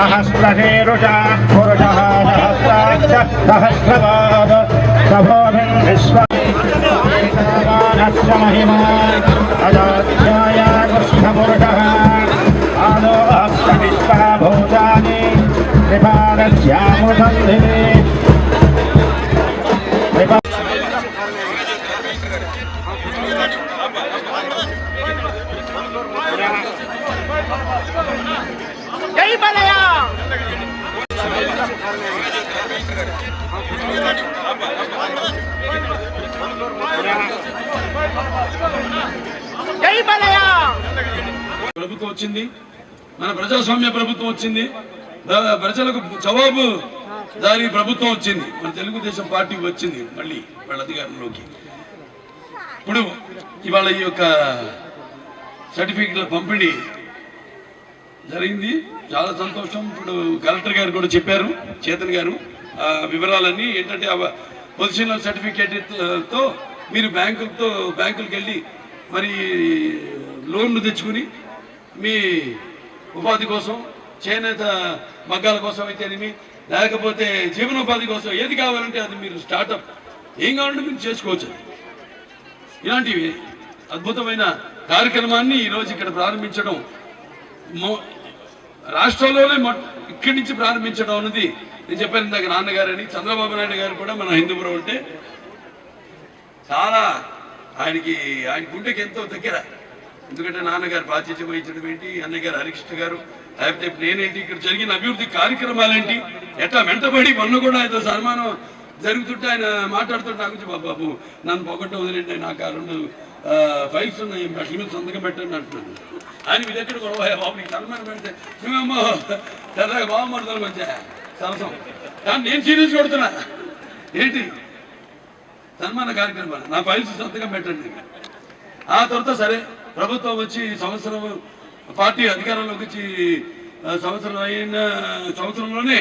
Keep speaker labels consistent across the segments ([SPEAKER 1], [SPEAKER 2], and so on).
[SPEAKER 1] सहस्रशीरुषा पुरुषः सहस्राक्ष सहस्रपाद प्रभोभिन् विश्वस्य महिमा अजाध्याय कृष्णपुरुषः आदो अस्य विश्वभूतानि त्रिपादस्यामुसन्धिते
[SPEAKER 2] जय बालया जय बालया
[SPEAKER 3] ప్రభుత్వం వచ్చింది మన ప్రజాస్వామ్య ప్రభుత్వం వచ్చింది ప్రజలకు జవాబు దాని ప్రభుత్వం వచ్చింది మన తెలుగుదేశం పార్టీ వచ్చింది మళ్ళీ వాళ్ళ అధికారంలోకి ఇప్పుడు ఇవాళ ఈ యొక్క సర్టిఫికెట్ల పంపిణీ జరిగింది చాలా సంతోషం ఇప్పుడు కలెక్టర్ గారు కూడా చెప్పారు చేతన్ గారు వివరాలన్నీ ఏంటంటే పొజిషనల్ సర్టిఫికేట్తో మీరు బ్యాంకులకు వెళ్ళి మరి లోన్లు తెచ్చుకుని మీ ఉపాధి కోసం చేనేత మగ్గాల కోసం అయితేనేమి లేకపోతే జీవనోపాధి కోసం ఏది కావాలంటే అది మీరు స్టార్టప్ ఏం కావాలంటే మీరు చేసుకోవచ్చు ఇలాంటివి అద్భుతమైన కార్యక్రమాన్ని ఈరోజు ఇక్కడ ప్రారంభించడం రాష్ట్రంలోనే ఇక్కడి నుంచి ప్రారంభించడం అన్నది నేను చెప్పాను ఇందాక నాన్నగారని చంద్రబాబు నాయుడు గారు కూడా మన హిందూపురం అంటే చాలా ఆయన గుండెకి ఎంతో దగ్గర ఎందుకంటే నాన్నగారు బాధ్యత వహించడం ఏంటి అన్నయ్య గారు హరికృష్ణ గారు లేకపోతే నేనేంటి ఇక్కడ జరిగిన అభివృద్ధి కార్యక్రమాలేంటి ఎట్లా వెంటబడి మొన్న కూడా ఆయన సన్మానం జరుగుతుంటే ఆయన మాట్లాడుతుంటే నాకు బాబు నన్ను పొగట్ట వదిలేండి నాకు ఆ 2 ఫైల్స్ ఉన్నాయి అట్ల మీద సంతకం పెట్టండి అంటున్నాను ఆయన మీ దగ్గర గొడవ బాబు నీకు సన్మానం పెడితే మేమేమో తెల్లగా బాగుమడతాను మధ్య సరసం కానీ నేను సీరియస్ కొడుతున్నా ఏంటి సన్మాన కార్యక్రమాలు నా ఫైల్స్ సంతకం పెట్టండి ఆ తర్వాత సరే ప్రభుత్వం వచ్చి సంవత్సరం పార్టీ అధికారంలోకి వచ్చి సంవత్సరం అయిన సంవత్సరంలోనే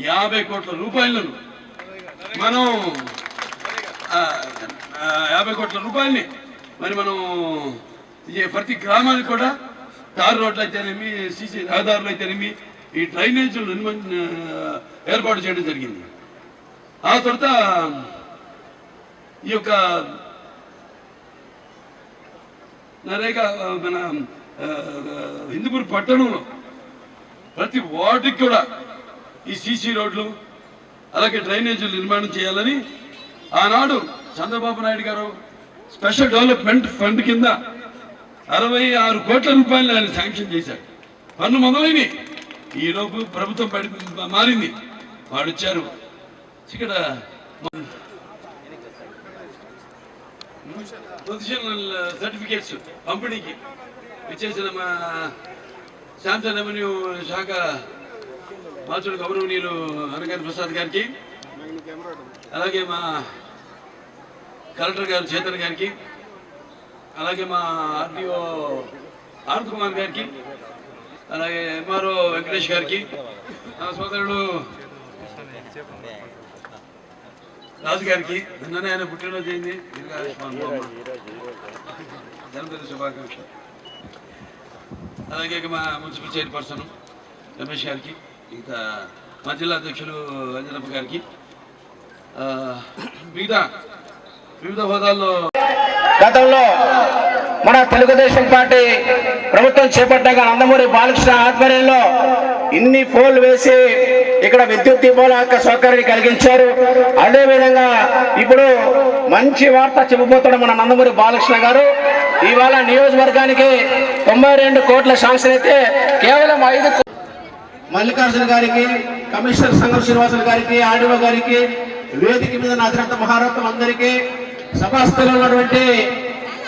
[SPEAKER 3] 50 కోట్ల రూపాయలను మనం 50 కోట్ల రూపాయలని మరి మనం ప్రతి గ్రామానికి కూడా తారు రోడ్లు అయితేనేమి సీసీ రహదారులు అయితేనేమి ఈ డ్రైనేజీలు ఏర్పాటు చేయడం జరిగింది ఆ తర్వాత ఈ యొక్క నరేగా మన హిందూపూర్ పట్టణంలో ప్రతి వార్డుకి కూడా ఈ సీసీ రోడ్లు అలాగే డ్రైనేజీలు నిర్మాణం చేయాలని ఆనాడు చంద్రబాబు నాయుడు గారు స్పెషల్ డెవలప్మెంట్ ఫండ్ కింద 66 కోట్ల రూపాయలు ఆయన శాంక్షన్ చేశారు పన్ను మొదలైనవి ఈలోపు ప్రభుత్వం మారింది వాడు వచ్చారు ఇక్కడ పొజిషనల్ సర్టిఫికేట్స్ పంపిణీకి ఇచ్చేసిన మా శాంసన్ రెవెన్యూ శాఖ మాచుడు గౌరవనీయులు అనగారి ప్రసాద్ గారికి అలాగే మా కలెక్టర్ గారు చేతన్ గారికి అలాగే మా ఆర్డీఓ ఆనంద్ కుమార్ గారికి అలాగే ఎంఆర్ఓ వెంకటేష్ గారికి నా సోదరుడు రాజు గారికి నిన్ననే ఆయన పుట్టినరోజు అయింది జన్మదిన శుభాకాంక్షలు అలాగే మా మున్సిపల్ చైర్పర్సన్ రమేష్ గారికి ఇంకా మా జిల్లా అధ్యక్షులు అంజనప్ప గారికి మిగతా వివిధ హోదాల్లో
[SPEAKER 2] గతంలో మన తెలుగుదేశం పార్టీ ప్రభుత్వం చేపట్టాక నందమూరి బాలకృష్ణ ఆధ్వర్యంలో ఇన్ని పోల్ వేసి ఇక్కడ విద్యుత్ దీపాల యొక్క సౌకర్యాన్ని కలిగించారు. అదేవిధంగా ఇప్పుడు మంచి వార్త చెప్పబోతున్న మన నందమూరి బాలకృష్ణ గారు ఇవాళ నియోజకవర్గానికి 92 కోట్ల శాంక్షన్ అయితే కేవలం 5 మల్లికార్జున గారికి, కమిషనర్ సంగం శ్రీనివాసులు గారికి, ఆర్డీఓ గారికి, వేదిక మీద అధినేత మహారత్నం అందరికీ, సభాస్థలో ఉన్నటువంటి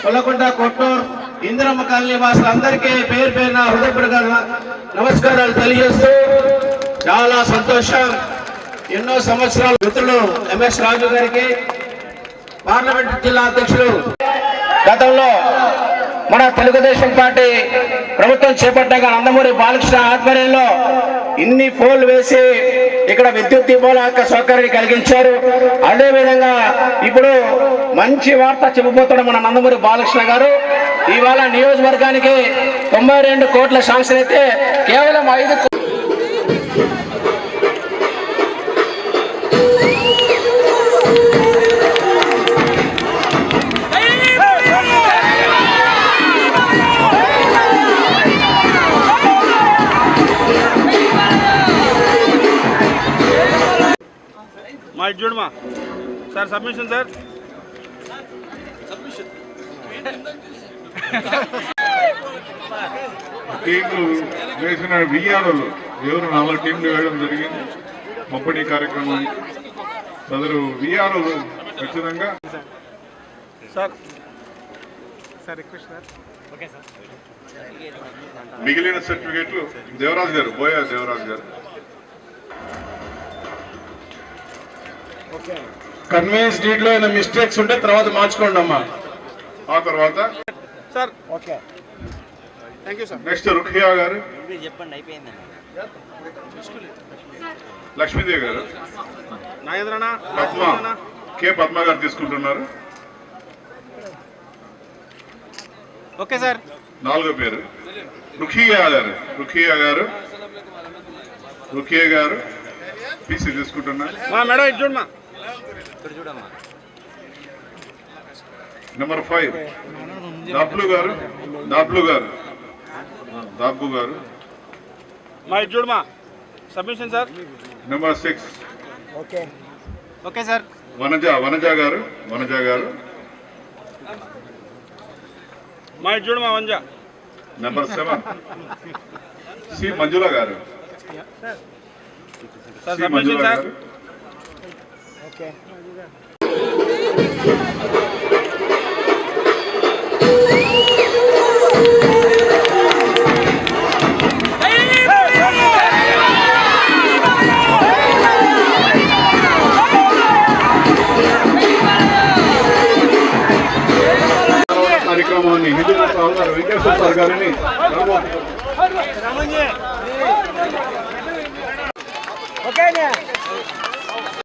[SPEAKER 2] కొల్లకొండ కొట్టూరు ఇందిరమ్మ కాలనీ వాసులందరికీ పేరు పేరున హృదయపూర్వక నమస్కారాలు తెలియజేస్తూ చాలా సంతోషం. ఎన్నో సంవత్సరాల మిత్రులు ఎంఎస్ రాజు గారికి, పార్లమెంట్ జిల్లా అధ్యక్షులు గతంలో మన తెలుగుదేశం పార్టీ ప్రభుత్వం చేపట్టాక నందమూరి బాలకృష్ణ ఆధ్వర్యంలో ఇన్ని పోల్ వేసి ఇక్కడ విద్యుత్ దీపాల యొక్క సౌకర్యాన్ని కలిగించారు. అదేవిధంగా ఇప్పుడు మంచి వార్త చెప్పబోతున్న మన నందమూరి బాలకృష్ణ గారు ఇవాళ నియోజకవర్గానికి 92 కోట్ల శాంక్షన్ అయితే కేవలం 5
[SPEAKER 4] ఇటు చూడమా సార్ సబ్మిషన్ సార్.
[SPEAKER 5] టీంలు వేసిన విజయాలలో ఎవరు 4 టీంలు వేయడం జరిగింది పంపిణీ కార్యక్రమానికి. సదరు విజయాలలో ఖచ్చితంగా
[SPEAKER 4] సార్ రిక్వెస్ట్ సార్.
[SPEAKER 5] మిగిలిన సర్టిఫికేట్లు దేవరాజు గారు, బోయా దేవరాజు గారు.
[SPEAKER 2] కన్వీన్స్ డీడ్ లో ఏమైనా మిస్టేక్స్ ఉంటే తర్వాత మార్చుకోండి అమ్మా.
[SPEAKER 5] ఆ తర్వాత
[SPEAKER 4] sir okay thank you sir.
[SPEAKER 5] Next Rukhiya గారు,
[SPEAKER 6] చెప్పండి అయిపోయిందండి.
[SPEAKER 5] లక్ష్మీదేవి గారు,
[SPEAKER 4] నాగేంద్రనా
[SPEAKER 5] పద్మ కే పద్మ గారు తీసుకుంటున్నారు.
[SPEAKER 4] Okay sir.
[SPEAKER 5] 4వ పేరు రుఖియా గారు. రుఖియా గారు పీసీ తీసుకుంటున్నారు.
[SPEAKER 4] మా మేడం ఇటు చూడమా.
[SPEAKER 6] ఇక్కడ చూడమ్మా.
[SPEAKER 5] నెంబర్ 5 దాబ్లు గారు.
[SPEAKER 4] మా ఇటు చూడమా. Submission sir.
[SPEAKER 5] Number 6
[SPEAKER 4] okay sir.
[SPEAKER 5] Vanaja గారు.
[SPEAKER 4] మా ఇటు చూడమా వంజ.
[SPEAKER 5] నెంబర్ 7 సి మంజుల గారు.
[SPEAKER 4] Sir submission sir.
[SPEAKER 5] కార్యక్రమాన్ని హిందూ సహోదరు వెంకటేశ్వర సార్ గారిని
[SPEAKER 4] ఓకే